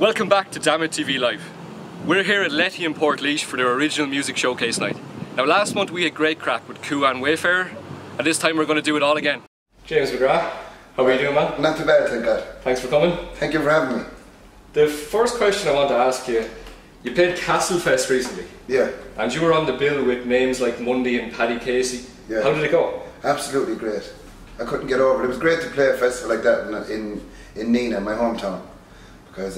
Welcome back to Damn It TV Live. We're here at Lethean Portlaoise for their original music showcase night. Now last month we had great crack with Coo and Wayfarer, and this time we're going to do it all again. James McGrath, how are you doing, man? Not too bad, thank God. Thanks for coming. Thank you for having me. The first question I want to ask you, you played Castlefest recently. Yeah. And you were on the bill with names like Mundy and Paddy Casey. Yeah. How did it go? Absolutely great. I couldn't get over it. It was great to play a festival like that in Nina, my hometown, because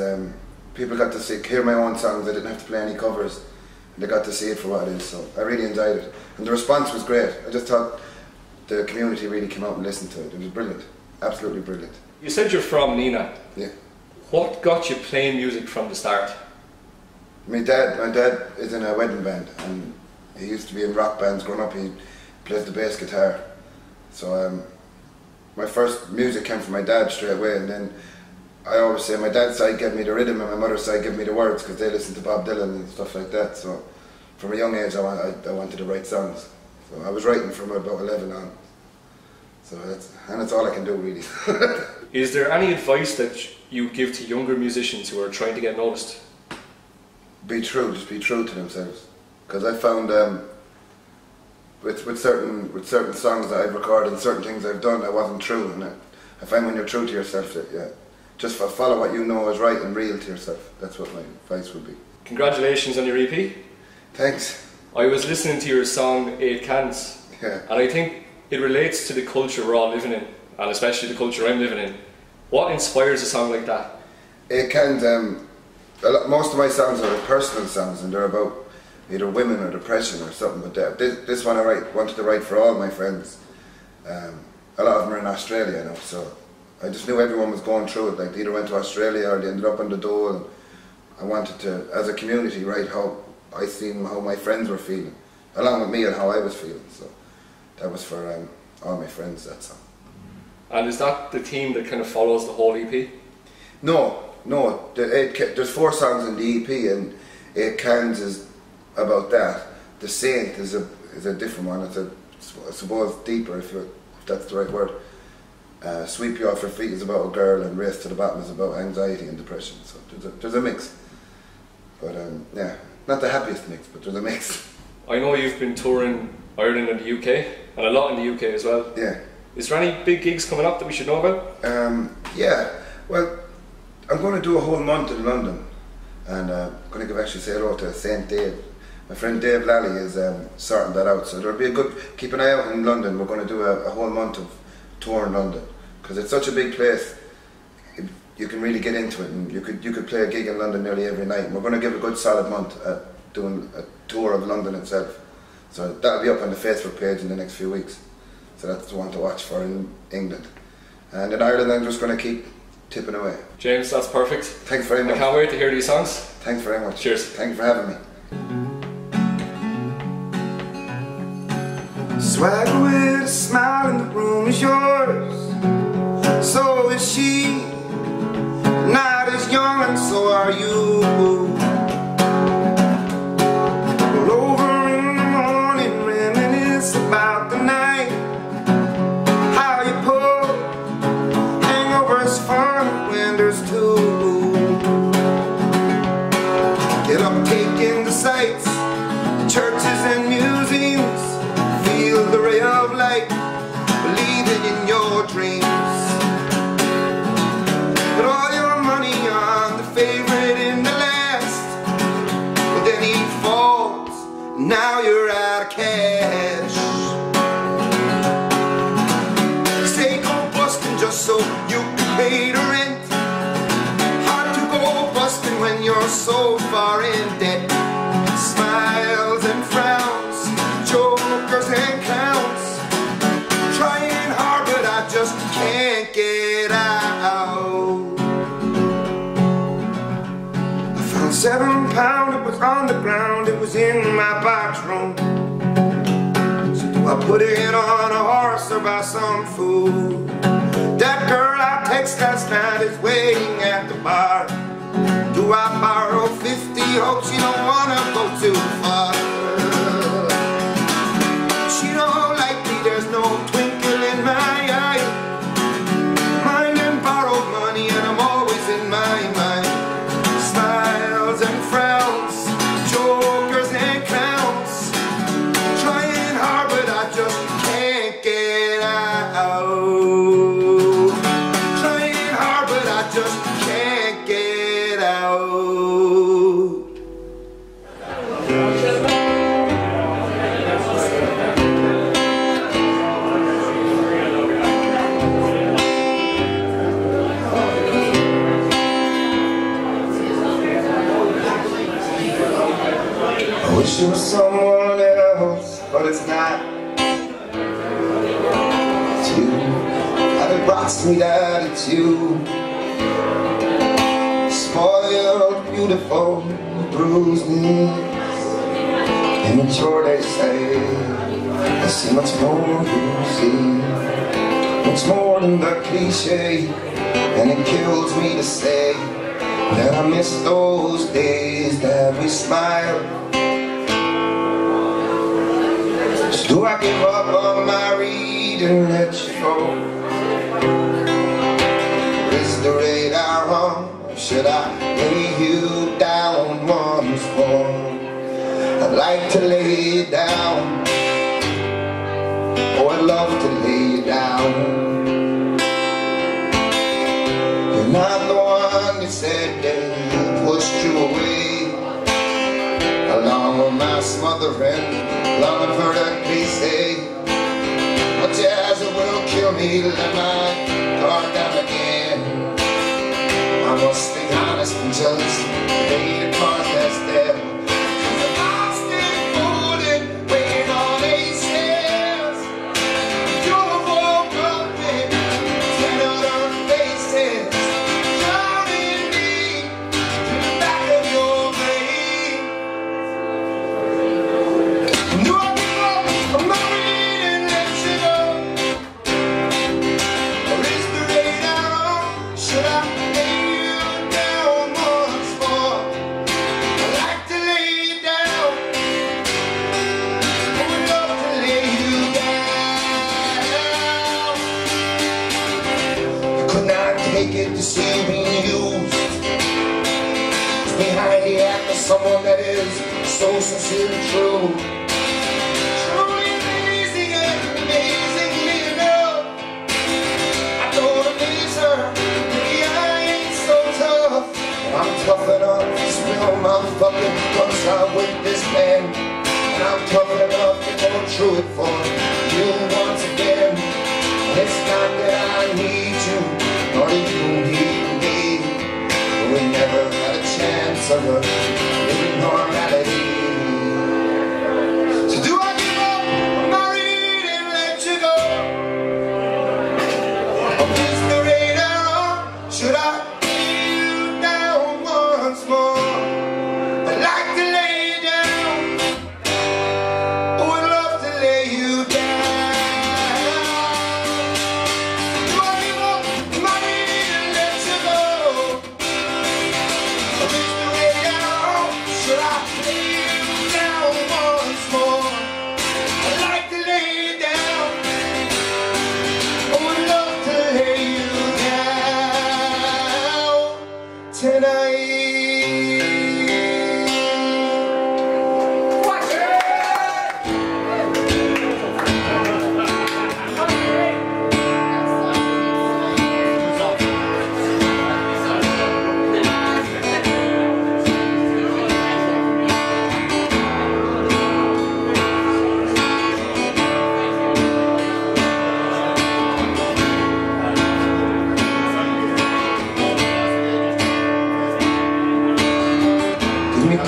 people got to hear my own songs. I didn't have to play any covers, and they got to see it for what it is, so I really enjoyed it. And the response was great. I just thought the community really came out and listened to it. It was brilliant. Absolutely brilliant. You said you're from Nina. Yeah. What got you playing music from the start? My dad is in a wedding band, and he used to be in rock bands growing up. He plays the bass guitar. So my first music came from my dad straight away, and then I always say my dad's side gave me the rhythm and my mother's side gave me the words, because they listened to Bob Dylan and stuff like that. So from a young age I wanted to write songs. So I was writing from about 11 on. So that's all I can do, really. Is there any advice that you give to younger musicians who are trying to get noticed? Be true, just be true to themselves. Because I found with certain songs that I've recorded and certain things I've done, I wasn't true. And I find when you're true to yourself, that just follow what you know is right and real to yourself. That's what my advice would be. Congratulations on your EP. Thanks. I was listening to your song 8 Cans, yeah, and I think it relates to the culture we're all living in, and especially the culture I'm living in. What inspires a song like that? 8 Cans, most of my songs are personal songs, and they're about either women or depression or something. But this one I wanted to write for all my friends. A lot of them are in Australia now, so I just knew everyone was going through it. Like, they either went to Australia or they ended up on the dole. And I wanted to, as a community, write how I seen how my friends were feeling, along with me and how I was feeling. So that was for all my friends, that song. And is that the theme that kind of follows the whole EP? No. There's 4 songs in the EP, and 8 Cans is about that. The Saint is a different one. It's I suppose deeper, if that's the right word. Sweep You Off Your Feet is about a girl, and Race to the Bottom is about anxiety and depression. So there's a mix. But yeah, not the happiest mix, but there's a mix. I know you've been touring Ireland and the UK, and a lot in the UK as well. Yeah. Is there any big gigs coming up that we should know about? Yeah, well, I'm going to do a whole month in London, and I'm going to say hello to St. Dave. My friend Dave Lally is sorting that out, so there'll be keep an eye out in London. We're going to do a whole month of tour in London, because it's such a big place. You can really get into it, and you could play a gig in London nearly every night. And we're going to give a good solid month at doing a tour of London itself. So that'll be up on the Facebook page in the next few weeks. So that's the one to watch for in England. And in Ireland, I'm just going to keep tipping away. James, that's perfect. Thanks very much. I can't wait to hear these songs. Thanks very much. Cheers. Thank you for having me. Swagger with a smile and the room is yours. So is she. Not as young and so are you. Roll over in the morning, reminisce about the night. How you pull hangovers fun when there's 2. Get up, take in the sights, churches and museums. Feel the ray of light, believing in your dreams. Put all your money on the favorite in the last, but then he falls, now you're out of cash. Stay go busting just so you can pay the rent. Hard to go busting when you're so far in debt. Smiles and frowns, jokers and clowns, trying hard but I just can't get out. I found £7, it was on the ground, it was in my box room. So do I put it on a horse or buy some food? That girl I text last night is waiting at the bar. Do I borrow 50, hope she don't wanna go too far? She don't like me, there's no twinkle in my eye. Mine and borrowed money and I'm always in my mind. Wish it was someone else, but it's not. It's you. And it rocks me that it's you. Spoiled, beautiful, bruised knees. Immature, they say. I see much more you see. Much more than the cliche. And it kills me to say that I miss those days that we smiled. So do I give up on my read and let you go? Is the radar on? Should I lay you down once more? I'd like to lay you down. Oh, I'd love to lay you down. You're not the one that said they pushed you away, along with my smothering, longing for that cliche. Much as it will kill me to let my guard down again, I must stay honest until it's the day the car's that's there. Take it to see being used behind the act of someone that is so sincerely true. Truly amazing and amazingly enough, I don't amaze her. Maybe I ain't so tough. I'm tough enough to spill my fucking guts out with this man, and I'm tough enough to go through it for you once again. It's not that I need you, nor do you need me, but we never had a chance of a living normality. So do I give up on my read and let you go? Or is the radar on? Should I lay you down once more? I'd like to lay you down. Oh, I'd love to lay you down.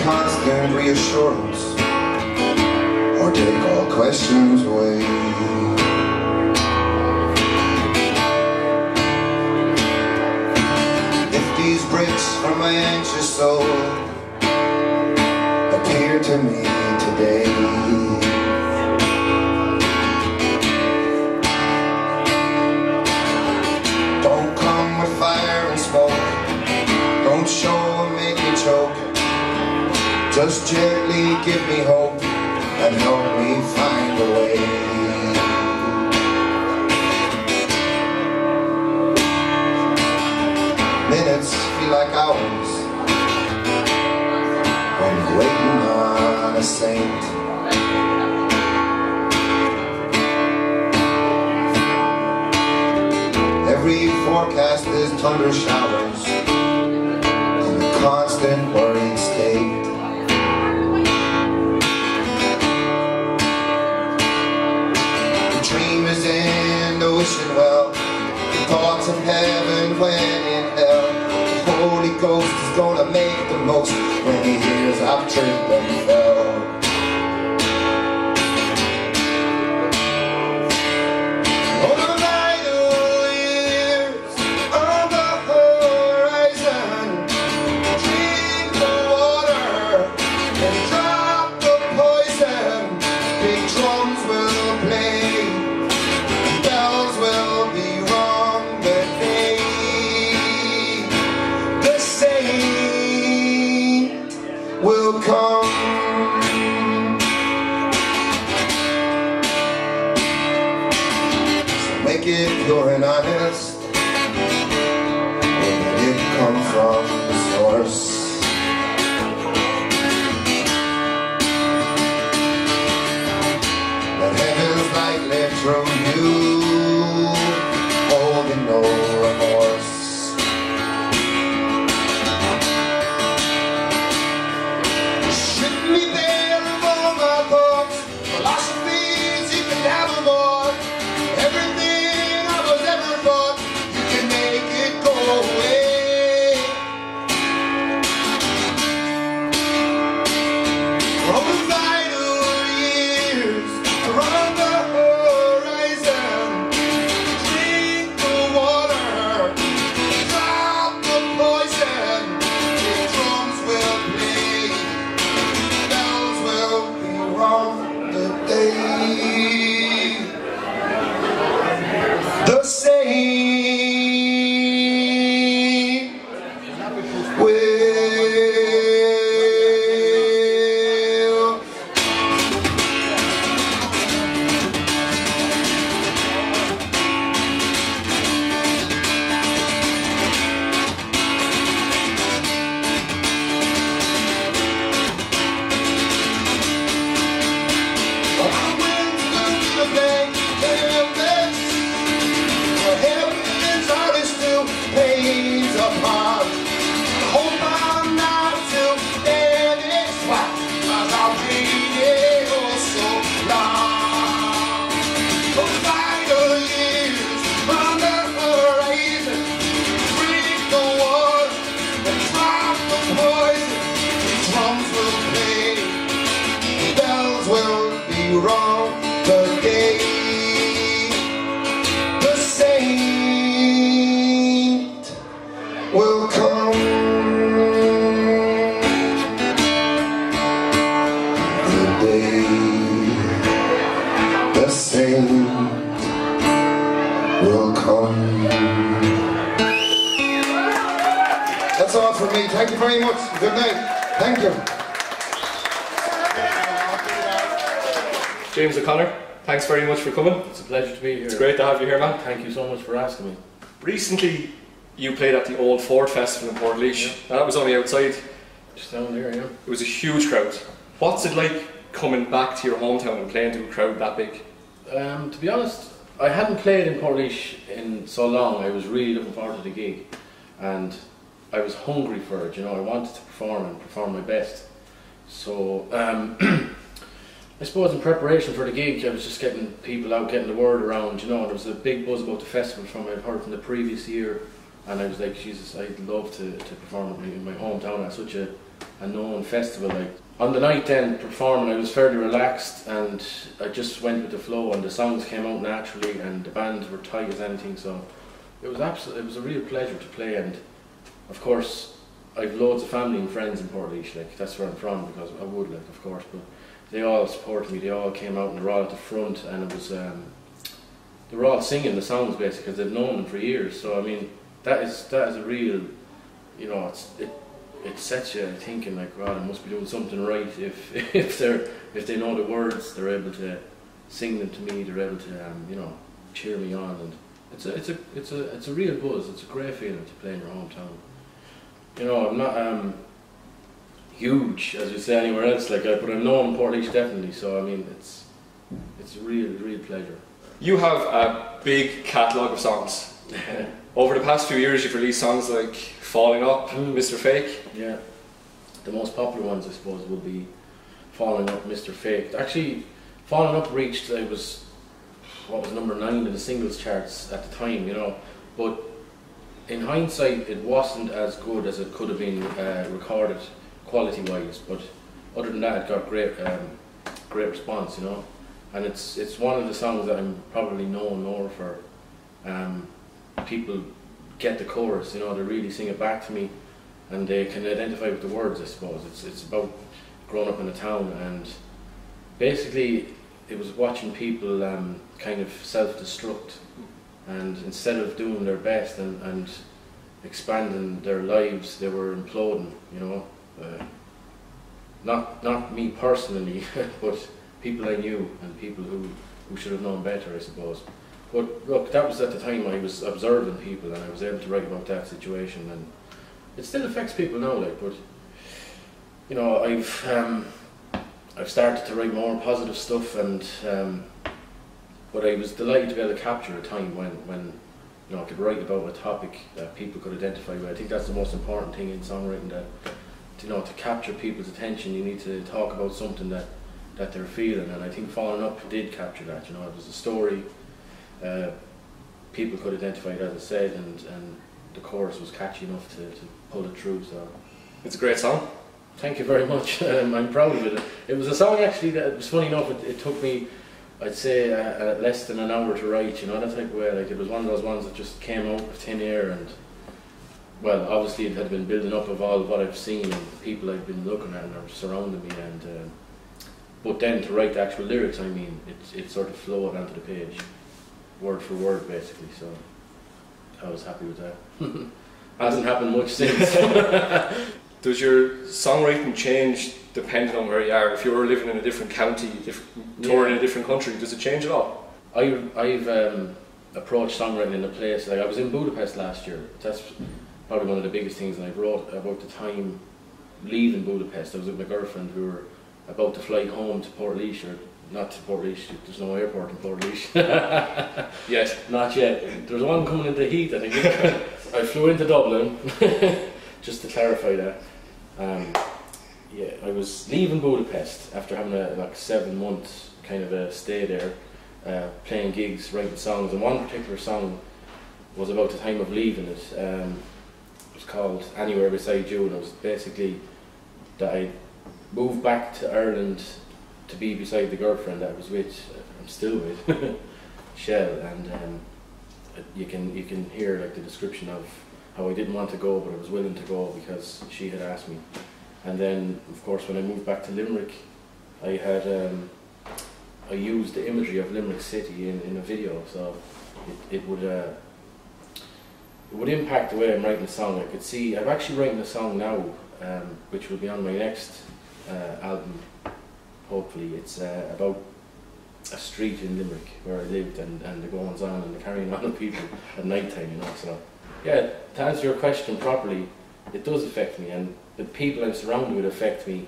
Constant reassurance, or take all questions away. If these bricks from my anxious soul appear to me today, don't come with fire and smoke, don't show and make me choke. Just gently give me hope and help me find a way. Minutes feel like hours when you're waiting on a saint. Every forecast is thunder showers in a constant worried state. Wishing well, the thoughts of heaven when in hell. The Holy Ghost is gonna make the most when he hears I've tripped and fell. So make it pure and honest. Where did it come from, the source? That heaven's light led through you, holding no remorse. Shouldn't be there among my thoughts, philosophies, you can have them all. Everything I was ever thought, you can make it go away. From the vital years, around the horizon, drink the water, drop the poison, the drums will play, bells will be rung the day. The same will wrong the day. The saint will come. The day the saint will come. That's all for me. Thank you very much. Good night. Thank you. James O'Connor, thanks very much for coming. It's a pleasure to be here. It's great to have you here, man. Thank you so much for asking me. Recently, you played at the Old Ford Festival in Portlaoise, and that was only outside. Just down there, yeah. It was a huge crowd. What's it like coming back to your hometown and playing to a crowd that big? To be honest, I hadn't played in Portlaoise in so long. I was really looking forward to the gig, and I was hungry for it. You know, I wanted to perform and perform my best. So. I suppose in preparation for the gig, I was just getting people out, getting the word around, you know, and there was a big buzz about the festival from I'd heard from the previous year, and I was like, Jesus, I'd love to perform in my hometown at such a known festival. Like on the night then performing, I was fairly relaxed, and I just went with the flow, and the songs came out naturally, and the bands were tight as anything. So it was a real pleasure to play, and of course I've loads of family and friends in Portlaoise. Like that's where I'm from, because I would, like, of course, but. They all supported me, they all came out and they were all at the front, and it was, they were all singing the songs basically because they've known them for years. So I mean, that is a real, you know, it sets you thinking like, God, I must be doing something right if they know the words, they're able to sing them to me, they're able to you know, cheer me on, and it's a real buzz. It's a great feeling to play in your hometown. You know, I'm not huge, as you say, anywhere else, like, but I'm known in Portlaoise definitely, so I mean, it's a real pleasure. You have a big catalogue of songs. Over the past few years, you've released songs like Falling Up, Mr. Fake. Yeah, the most popular ones, I suppose, would be Falling Up, Mr. Fake. Actually, Falling Up reached, it was number 9 in the singles charts at the time, you know, but in hindsight, it wasn't as good as it could have been recorded quality-wise, but other than that, it got great response, you know. And it's one of the songs that I'm probably known more for. People get the chorus, you know, they really sing it back to me, and they can identify with the words, I suppose. It's about growing up in a town, and basically it was watching people kind of self-destruct, and instead of doing their best and expanding their lives, they were imploding, you know. not me personally, but people I knew and people who should have known better, I suppose. But look, that was at the time I was observing people and I was able to write about that situation, and it still affects people now, like, but you know, I've started to write more positive stuff, and but I was delighted to be able to capture a time when you know, I could write about a topic that people could identify with. I think that's the most important thing in songwriting, that you know, to capture people's attention, you need to talk about something that they're feeling, and I think Falling Up did capture that. You know, it was a story, people could identify it, as I said, and the chorus was catchy enough to pull it through. So It's a great song. thank you very much. I'm proud of it. It was a song actually that, it was funny enough, it took me, I'd say, less than an hour to write, you know, that type of way. Like, it was one of those ones that just came out of thin air, and well, obviously it had been building up of all what I've seen and people I've been looking at and are surrounding me, and but then to write the actual lyrics, I mean, it sort of flowed onto the page, word for word basically, so I was happy with that. Hasn't happened much since. Does your songwriting change depending on where you are? If you were living in a different county, touring in a different country, does it change at all? I've approached songwriting in a place, like I was in Budapest last year. That's probably one of the biggest things, and I wrote about the time leaving Budapest. I was with my girlfriend. We were about to fly home to Portlaoise, or not to Portlaoise, there's no airport in Portlaoise. Yes. Not yet. There's one coming into Heath, I think. I flew into Dublin, just to clarify that. Yeah, I was leaving Budapest after having a like 7 months kind of a stay there, playing gigs, writing songs, and one particular song was about the time of leaving it. It was called Anywhere Beside You, and it was basically that I moved back to Ireland to be beside the girlfriend that I was with, I'm still with, Shell, and you can hear like the description of how I didn't want to go, but I was willing to go because she had asked me. And then, of course, when I moved back to Limerick, I had I used the imagery of Limerick City in a video, so it would impact the way I'm writing the song. I could see I'm actually writing a song now, which will be on my next album. Hopefully, it's about a street in Limerick where I lived, and the goings on and the carrying on of people at night time, you know. So yeah, to answer your question properly, it does affect me, and the people I'm surrounded with affect me,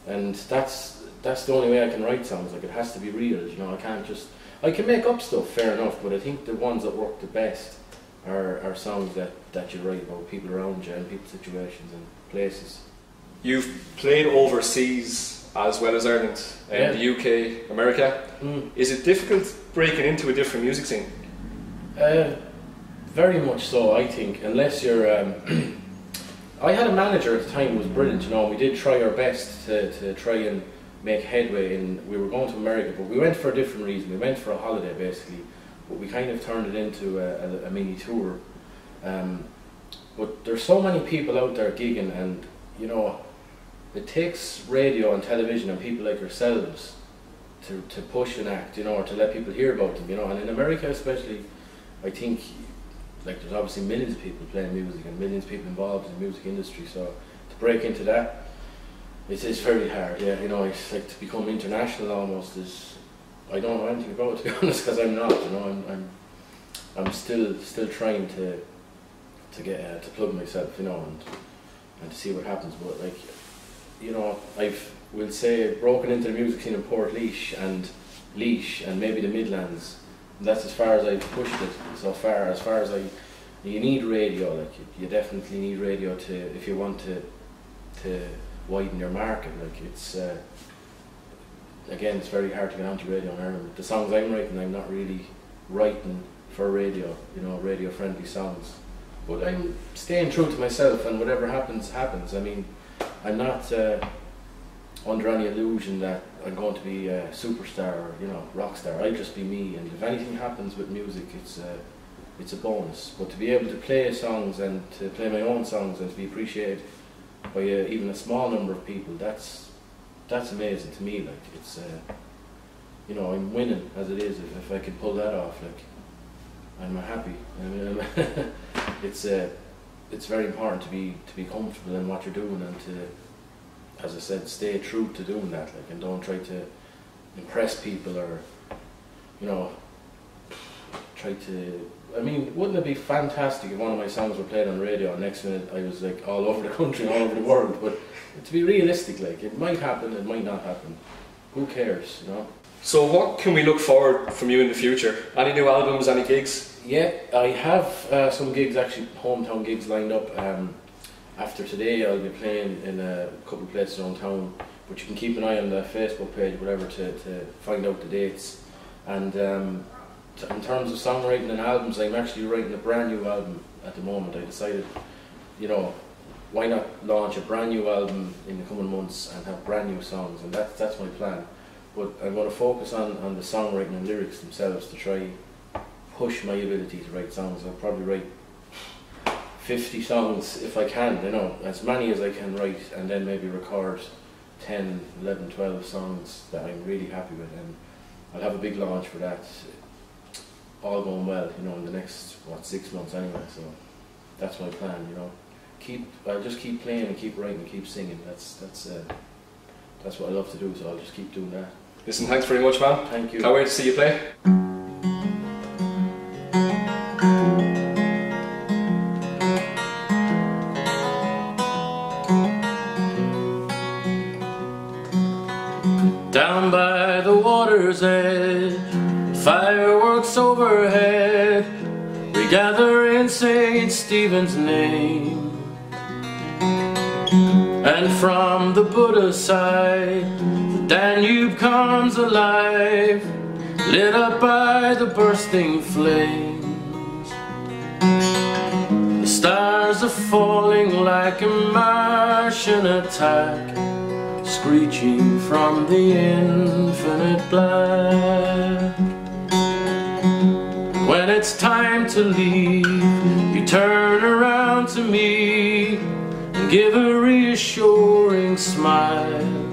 and that's the only way I can write songs. Like, it has to be real, you know. I can make up stuff, fair enough, but I think the ones that work the best are songs that you write about people around you and people's situations and places. You've played overseas as well as Ireland, Yeah. the UK, America. Is it difficult breaking into a different music scene? Very much so, I think, unless you're... I had a manager at the time who was brilliant, you know, and we did try our best to try and make headway we were going to America, but we went for a different reason. We went for a holiday basically, but we kind of turned it into a mini tour. But there's so many people out there gigging, and you know, it takes radio and television and people like yourselves to push an act, you know, or to let people hear about them, you know. And in America especially, I think, like, there's obviously millions of people playing music and millions of people involved in the music industry, so to break into that, it's very hard, yeah, you know. It's like to become international almost I don't know anything about it, to be honest, because I'm not, you know. I'm still trying to get to plug myself, you know, and to see what happens. But like, you know, we'll say broken into the music scene in Portlaoise and Laois and maybe the Midlands. And that's as far as I've pushed it so far. As far as you need radio, like you definitely need radio if you want to widen your market. Like, it's again, it's very hard to get onto radio in Ireland. The songs I'm writing, I'm not really writing for radio, you know, radio friendly songs. But I'm staying true to myself, and whatever happens, happens. I mean, I'm not under any illusion that I'm going to be a superstar or, you know, rock star. I'll just be me, and if anything happens with music, it's a bonus. But to be able to play songs and to play my own songs and to be appreciated by even a small number of people, that's amazing to me. Like, it's you know, I'm winning as it is. If I can pull that off, like, I'm happy. I mean, it's very important to be comfortable in what you're doing, and as I said, stay true to doing that, like, and don't try to impress people or, you know, try to. I mean, wouldn't it be fantastic if one of my songs were played on the radio and next minute I was like all over the country, all over the world? But to be realistic, like, it might happen, it might not happen. Who cares, you know? So what can we look forward from you in the future? Any new albums, any gigs? Yeah, I have some gigs, actually hometown gigs lined up. After today I'll be playing in a couple of places around town, but you can keep an eye on the Facebook page, whatever, to find out the dates. And in terms of songwriting and albums, I'm actually writing a brand new album at the moment. I decided, you know, why not launch a brand new album in the coming months and have brand new songs, and that's my plan. But I'm going to focus on the songwriting and lyrics themselves to try push my ability to write songs. I'll probably write 50 songs if I can, you know, as many as I can write, and then maybe record 10, 11, 12 songs that I'm really happy with, and I'll have a big launch for that, all going well, you know, in the next, 6 months anyway. So that's my plan, you know. I'll just keep playing and keep writing and keep singing. That's what I love to do, so I'll just keep doing that. Listen, thanks very much, man. Thank you. Can't wait to see you play. Down by the water's edge, fireworks overhead, we gather in St. Stephen's name. And from the Buddha side, the Danube comes alive, lit up by the bursting flames. The stars are falling like a Martian attack, screeching from the infinite black. When it's time to leave, you turn around to me and give a reassuring smile.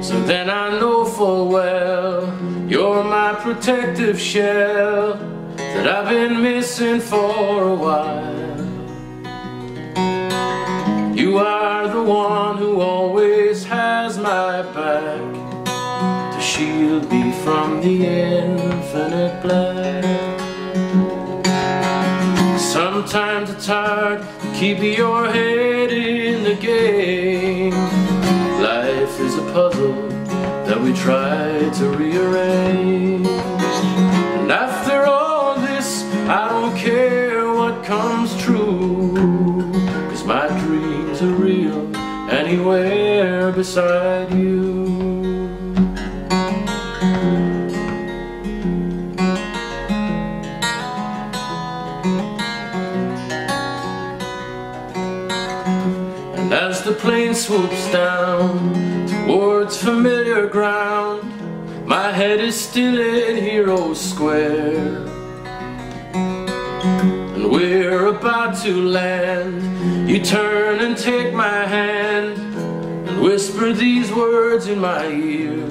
So then I know full well you're my protective shell that I've been missing for a while. You are the one who always has my back to shield me from the infinite black. Sometimes it's hard to keep your head in the game. Life is a puzzle that we try to rearrange. And after all this, I don't care what comes true, 'cause my dreams are real anywhere beside you. And as the plane swoops down towards familiar ground, my head is still in Hero Square. And we're about to land, you turn and take my hand and whisper these words in my ear.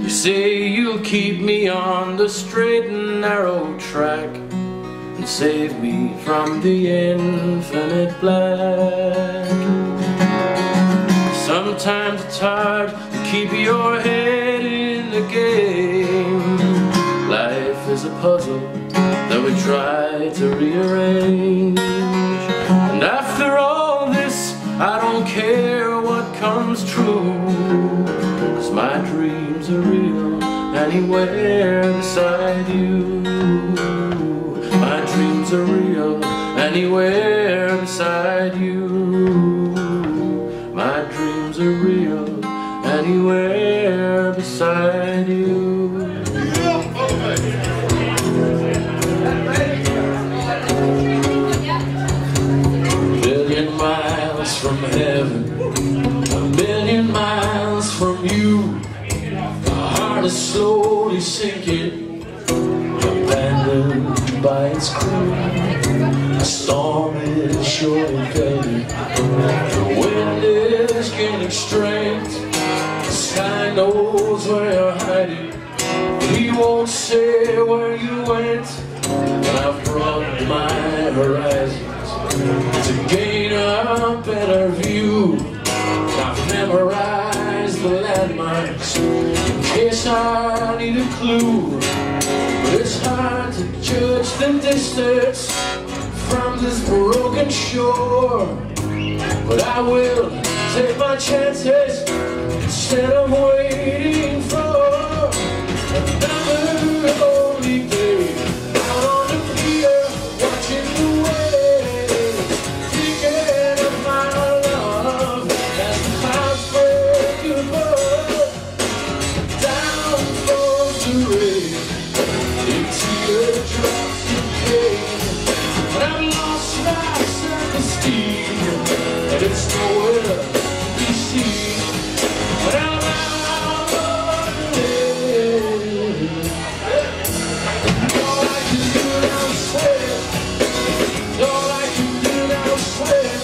You say you'll keep me on the straight and narrow track and save me from the infinite black. Sometimes it's hard to keep your head in the game. Life is a puzzle that we try to rearrange. And after all this, I don't care what comes true, 'cause my dreams are real anywhere beside you. My dreams are real anywhere beside you. My dreams are real anywhere beside you. Million miles from heaven, a million miles from you. My heart is slowly sinking, abandoned by its crew. The storm is surely fading, the wind is gaining strength. The sky knows where you're hiding, he won't say where you went. And I've brought my horizons to gain a better view. I've memorized the landmarks in case I need a clue. But it's hard to judge the distance from this broken shore. But I will take my chances instead of waiting for another lonely day out on the pier, watching the waves, thinking of my love as the clouds break above. Down falls the rain, in teardrops of pain, and I've lost my self-esteem, and it's nowhere to be seen. But I'm out on the lane. All I can do now is swim. All I can do now is swim.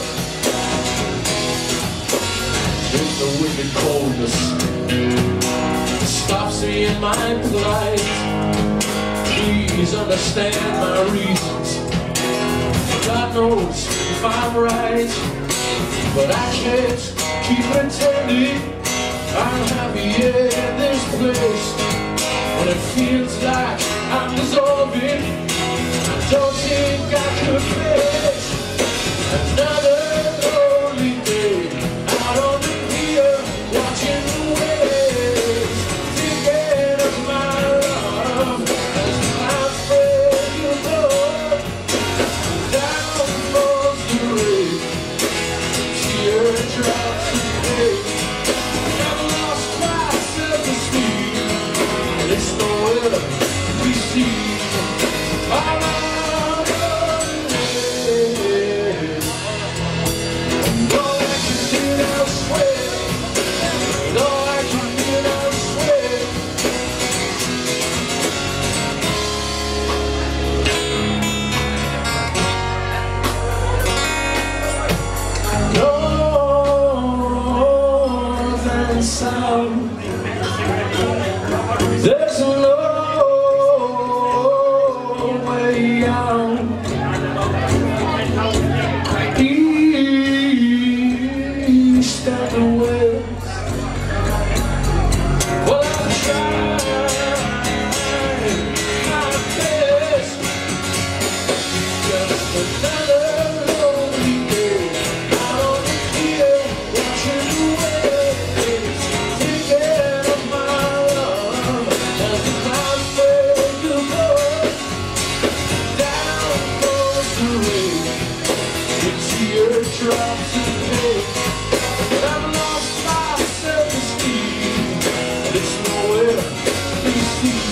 There's the wicked coldness stops me in my plight. Please understand my reasons. God knows if I'm right, but I can't keep pretending I'm happy in this place when it feels like I'm dissolving. I don't think I could face another lonely day out on the pier, watching the waves, thinking of my love as the clouds break above. Down falls the rain, teardrops of pain. I've lost my self-esteem, and it's nowhere to be seen. I'm out on the lane. And all I can do now is swim. And all I can do now is swim. North and south, there's no way out. East and west, well, I've tried my best. Just another lonely day out on the pier, watching the waves, thinking of my love as the clouds break above. Down falls the rain, the teardrops of pain, and I've lost my self-esteem, and it's nowhere to be seen.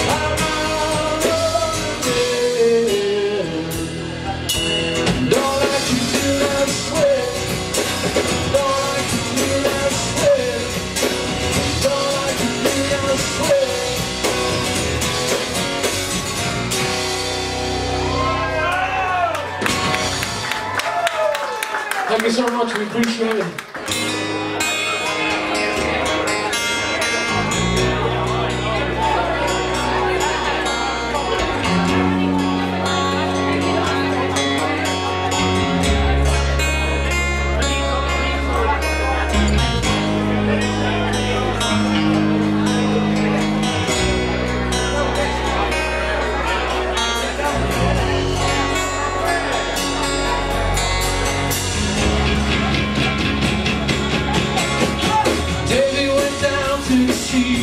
I'm out on the lane. And all I can do now is swim. And all I can do now is swim. And all I can do now is swim. Thank you so much, we appreciate it.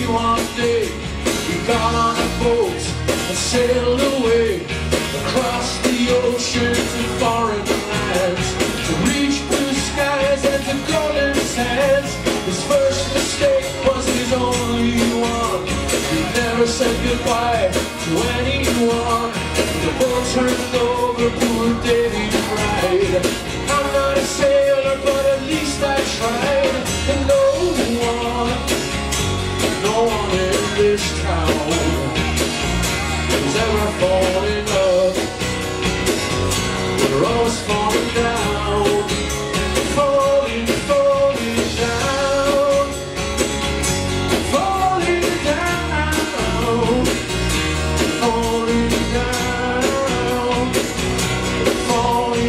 One day we got on a boat and sailed away across the ocean to foreign lands, to reach blue skies and to golden sands. His first mistake was his only one. He never said goodbye to anyone. The boat turned over, poor Davy cried. I'm not a sailor, but at least I tried. And no one in this town has ever fallen in love. We're always falling down, falling down, falling down, falling down, falling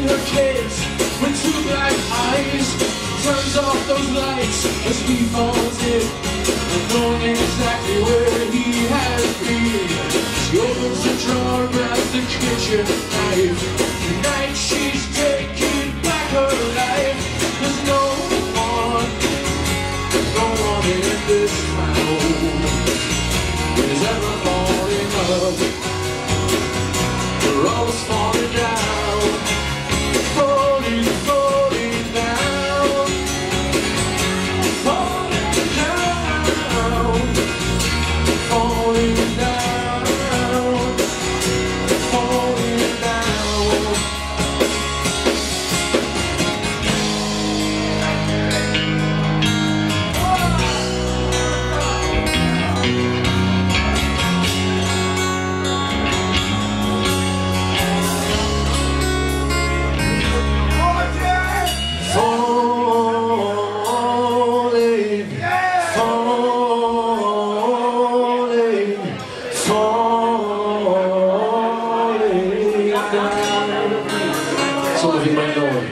her kids with two black eyes, turns off those lights as he falls in, knowing exactly where he has been. She opens the drawer, grabs the kitchen knife. Tonight she's taking back her life. There's no one in this town is ever falling up. We're always falling down, falling down, falling down, falling down, falling down. Some of you might know it.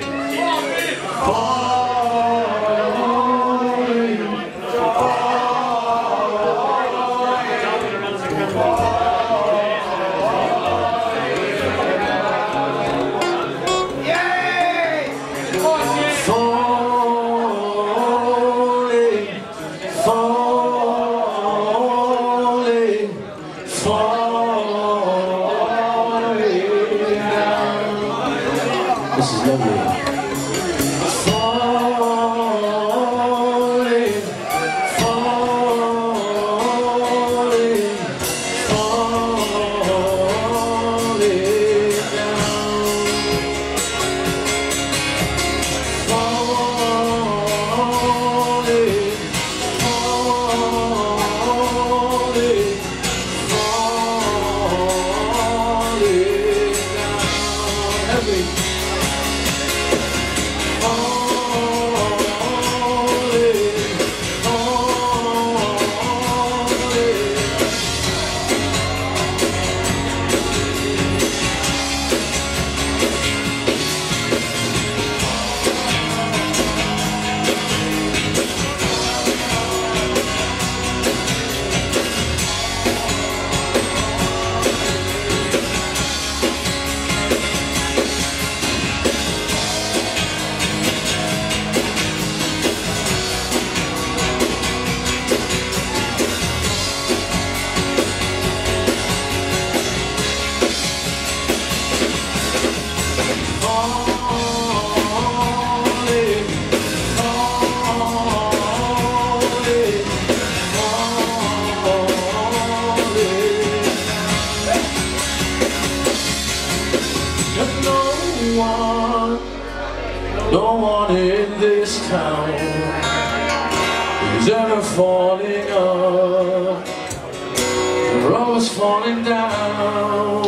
This is lovely. Falling, falling, falling down. Falling, falling, falling down. Heavy. No one in this town is ever falling up. We're always falling down.